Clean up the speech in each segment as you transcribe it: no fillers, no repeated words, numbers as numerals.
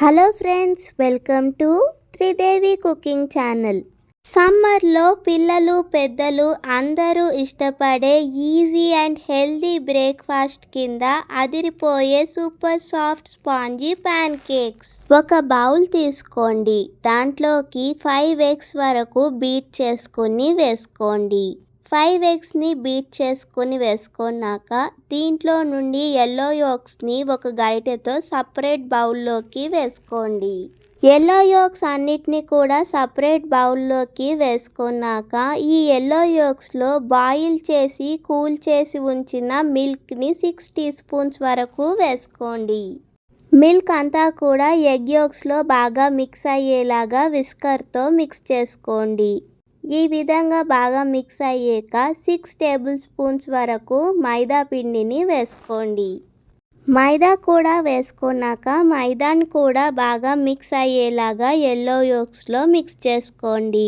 Hello friends, welcome to Tridevi cooking channel. సమ్మర్లో పిల్లలు పెద్దలు అందరూ ఇష్టపడే ఈజీ అండ్ హెల్దీ బ్రేక్ఫాస్ట్ కింద అదిరిపోయే super soft spongy pan cakes. ఒక బౌల్ తీసుకోండి, దాంట్లోకి 5 eggs వరకు బీట్ చేసుకుని వేసుకోండి. 5 eggsని బీట్ చేసుకుని వేసుకున్నాక దీంట్లో నుండి ఎల్లో యోక్స్ని ఒక గరిటెతో సపరేట్ బౌల్లోకి వేసుకోండి. ఎల్లో యోక్స్ అన్నిటినీ కూడా సపరేట్ బౌల్లోకి వేసుకున్నాక ఈ ఎల్లో యోక్స్లో బాయిల్ చేసి కూల్ చేసి ఉంచిన మిల్క్ని 6 teaspoons వరకు వేసుకోండి. మిల్క్ అంతా కూడా ఎగ్ యోక్స్లో బాగా మిక్స్ అయ్యేలాగా విస్కర్తో మిక్స్ చేసుకోండి. ఈ విధంగా బాగా మిక్స్ అయ్యాక 6 tablespoons వరకు మైదా పిండిని వేసుకోండి. మైదా కూడా వేసుకున్నాక మైదాని కూడా బాగా మిక్స్ అయ్యేలాగా ఎల్లో యోక్స్లో మిక్స్ చేసుకోండి.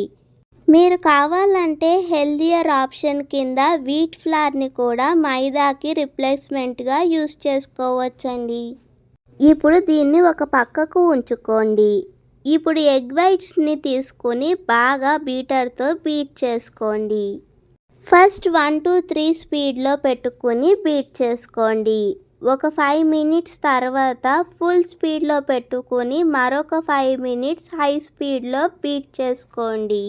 మీరు కావాలంటే హెల్దియర్ ఆప్షన్ కింద వీట్ ఫ్లార్ని కూడా మైదాకి రిప్లేస్మెంట్గా యూస్ చేసుకోవచ్చండి. ఇప్పుడు దీన్ని ఒక పక్కకు ఉంచుకోండి. ఇప్పుడు ఎగ్ వైట్స్ని తీసుకుని బాగా బీటర్తో బీట్ చేసుకోండి. ఫస్ట్ 1 to 3 స్పీడ్లో పెట్టుకుని బీట్ చేసుకోండి. ఒక 5 minutes తర్వాత ఫుల్ స్పీడ్లో పెట్టుకుని మరొక 5 minutes హై స్పీడ్లో బీట్ చేసుకోండి.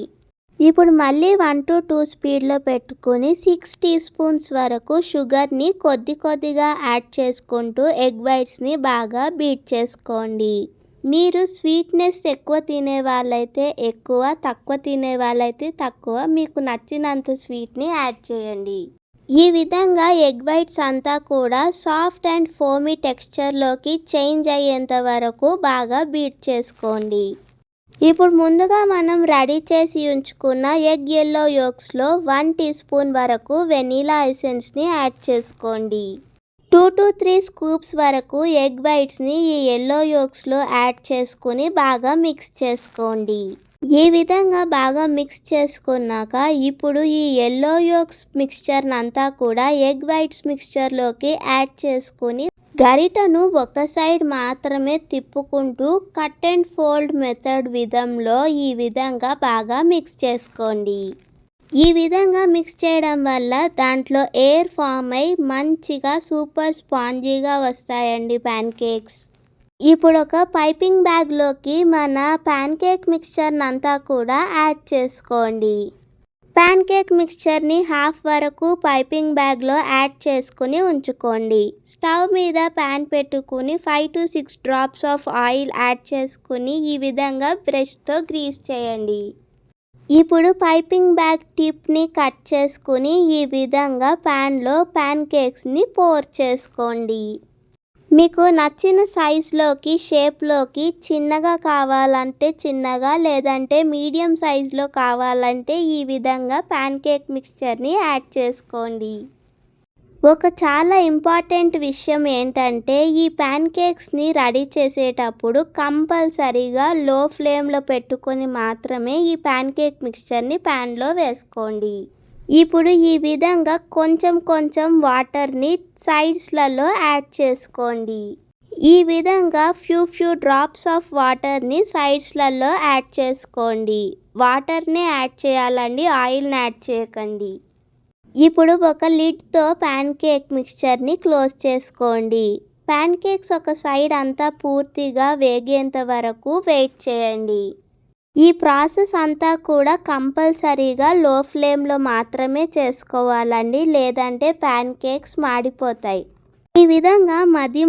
ఇప్పుడు మళ్ళీ 1 to 2 స్పీడ్లో పెట్టుకుని 6 teaspoons వరకు షుగర్ని కొద్దిగా యాడ్ చేసుకుంటూ ఎగ్ వైట్స్ని బాగా బీట్ చేసుకోండి. మీరు స్వీట్నెస్ ఎక్కువ తినే వాళ్ళైతే ఎక్కువ, తక్కువ తినే వాళ్ళైతే తక్కువ, మీకు నచ్చినంత స్వీట్ని యాడ్ చేయండి. ఈ విధంగా ఎగ్ వైట్స్ అంతా కూడా సాఫ్ట్ అండ్ ఫోమీ టెక్స్చర్లోకి చేంజ్ అయ్యేంత వరకు బాగా బీట్ చేసుకోండి. ఇప్పుడు ముందుగా మనం రెడీ చేసి ఉంచుకున్న ఎగ్ ఎల్లో యోక్స్లో 1 teaspoon వరకు వెనీలా ఎసెన్స్ని యాడ్ చేసుకోండి. 2 to 3 scoops వరకు ఎగ్ వైట్స్ని ఈ ఎల్లో యోక్స్లో యాడ్ చేసుకుని బాగా మిక్స్ చేసుకోండి. ఈ విధంగా బాగా మిక్స్ చేసుకున్నాక ఇప్పుడు ఈ ఎల్లో యోక్స్ మిక్స్చర్ని అంతా కూడా ఎగ్ వైట్స్ మిక్స్చర్లోకి యాడ్ చేసుకుని గరిటను ఒక సైడ్ మాత్రమే తిప్పుకుంటూ కట్ అండ్ ఫోల్డ్ మెథడ్ విధంలో ఈ విధంగా బాగా మిక్స్ చేసుకోండి. ఈ విధంగా మిక్స్ చేయడం వల్ల దాంట్లో ఎయిర్ ఫామ్ అయి మంచిగా సూపర్ స్పాంజీగా వస్తాయండి ప్యాన్ కేక్స్. ఇప్పుడు ఒక పైపింగ్ బ్యాగ్లోకి మన ప్యాన్ కేక్ మిక్స్చర్ని అంతా కూడా యాడ్ చేసుకోండి. ప్యాన్ కేక్ మిక్స్చర్ని హాఫ్ వరకు పైపింగ్ బ్యాగ్లో యాడ్ చేసుకుని ఉంచుకోండి. స్టవ్ మీద ప్యాన్ పెట్టుకుని 5 to 6 drops of oil add చేసుకుని ఈ విధంగా బ్రష్తో గ్రీస్ చేయండి. ఇప్పుడు పైపింగ్ బ్యాగ్ టిప్ని కట్ చేసుకుని ఈ విధంగా ప్యాన్లో ప్యాన్ కేక్స్ని పోర్ చేసుకోండి. మీకు నచ్చిన సైజులోకి షేప్లోకి చిన్నగా కావాలంటే చిన్నగా, లేదంటే మీడియం సైజులో కావాలంటే ఈ విధంగా ప్యాన్ కేక్ మిక్స్చర్ని యాడ్ చేసుకోండి. ఒక చాలా ఇంపార్టెంట్ విషయం ఏంటంటే ఈ ప్యాన్ కేక్స్ని రెడీ చేసేటప్పుడు కంపల్సరీగా లో ఫ్లేమ్లో పెట్టుకొని మాత్రమే ఈ ప్యాన్ కేక్ మిక్స్చర్ని ప్యాన్లో వేసుకోండి. ఇప్పుడు ఈ విధంగా కొంచెం వాటర్ని సైడ్స్లలో యాడ్ చేసుకోండి. ఈ విధంగా ఫ్యూ డ్రాప్స్ ఆఫ్ వాటర్ని సైడ్స్లలో యాడ్ చేసుకోండి. వాటర్ని యాడ్ చేయాలండి, ఆయిల్ని యాడ్ చేయకండి. ఇప్పుడు ఒక లిడ్తో ప్యాన్ కేక్ మిక్స్చర్ని క్లోజ్ చేసుకోండి. ప్యాన్ కేక్స్ ఒక సైడ్ అంతా పూర్తిగా వేగేంత వరకు వెయిట్ చేయండి. ఈ ప్రాసెస్ అంతా కూడా కంపల్సరీగా లో ఫ్లేమ్లో మాత్రమే చేసుకోవాలండి, లేదంటే ప్యాన్ కేక్స్ మాడిపోతాయి. ఈ విధంగా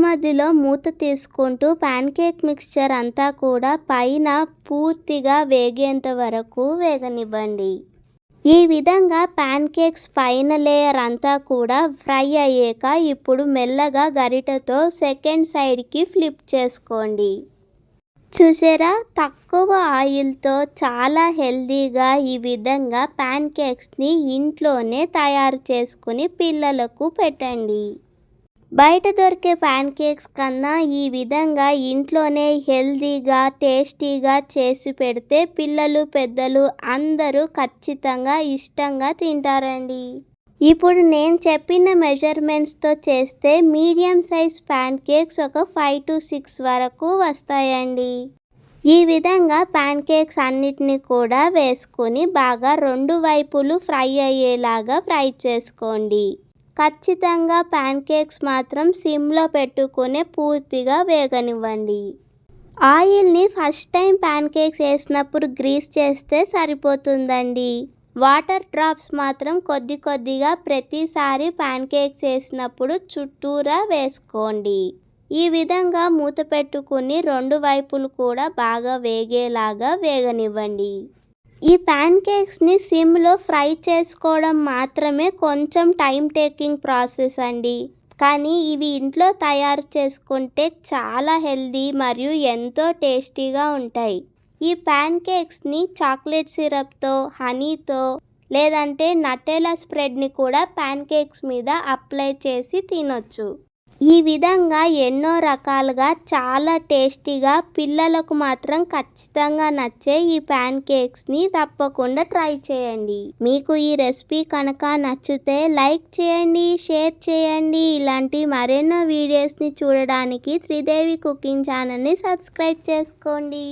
మధ్యలో మూత తీసుకుంటూ ప్యాన్ కేక్ మిక్స్చర్ అంతా కూడా పైన పూర్తిగా వేగేంత వరకు వేగనివ్వండి. ఈ విధంగా ప్యాన్ కేక్స్ పైన లేయర్ అంతా కూడా ఫ్రై అయ్యాక ఇప్పుడు మెల్లగా గరిటెతో సెకండ్ సైడ్కి ఫ్లిప్ చేసుకోండి. చూసారా, తక్కువ ఆయిల్తో చాలా హెల్దీగా ఈ విధంగా ప్యాన్ కేక్స్ని ఇంట్లోనే తయారు చేసుకుని పిల్లలకు పెట్టండి. బయట దొరికే ప్యాన్ కేక్స్ కన్నా ఈ విధంగా ఇంట్లోనే హెల్దీగా టేస్టీగా చేసి పెడితే పిల్లలు పెద్దలు అందరూ ఖచ్చితంగా ఇష్టంగా తింటారండి. ఇప్పుడు నేను చెప్పిన మెజర్మెంట్స్తో చేస్తే మీడియం సైజ్ ప్యాన్ కేక్స్ ఒక 5 to 6 వరకు వస్తాయండి. ఈ విధంగా ప్యాన్ కేక్స్ అన్నిటిని కూడా వేసుకొని బాగా 2 వైపులు ఫ్రై అయ్యేలాగా ఫ్రై చేసుకోండి. ఖచ్చితంగా ప్యాన్ కేక్స్ మాత్రం సిమ్లో పెట్టుకునే పూర్తిగా వేగనివ్వండి. ఆయిల్ని ఫస్ట్ టైం ప్యాన్ కేక్స్ వేసినప్పుడు గ్రీస్ చేస్తే సరిపోతుందండి. వాటర్ డ్రాప్స్ మాత్రం కొద్ది కొద్దిగా ప్రతిసారి ప్యాన్ కేక్స్ వేసినప్పుడు చుట్టూరా వేసుకోండి. ఈ విధంగా మూత పెట్టుకుని 2 వైపులు కూడా బాగా వేగేలాగా వేగనివ్వండి. ఈ ప్యాన్ కేక్స్ని సిమ్లో ఫ్రై చేసుకోవడం మాత్రమే కొంచెం టైం టేకింగ్ ప్రాసెస్ అండి. కానీ ఇవి ఇంట్లో తయారు చేసుకుంటే చాలా హెల్దీ మరియు ఎంతో టేస్టీగా ఉంటాయి. ఈ ప్యాన్ కేక్స్ని చాక్లెట్ సిరప్తో, హనీతో లేదంటే నటెల్లా స్ప్రెడ్ని కూడా ప్యాన్ కేక్స్ మీద అప్లై చేసి తినొచ్చు. ఈ విధంగా ఎన్నో రకాలుగా చాలా టేస్టీగా పిల్లలకు మాత్రం ఖచ్చితంగా నచ్చే ఈ ప్యాన్ కేక్స్ని తప్పకుండా ట్రై చేయండి. మీకు ఈ రెసిపీ కనుక నచ్చితే లైక్ చేయండి, షేర్ చేయండి. ఇలాంటి మరెన్నో వీడియోస్ని చూడడానికి త్రిదేవి కుకింగ్ ఛానల్ని సబ్స్క్రైబ్ చేసుకోండి.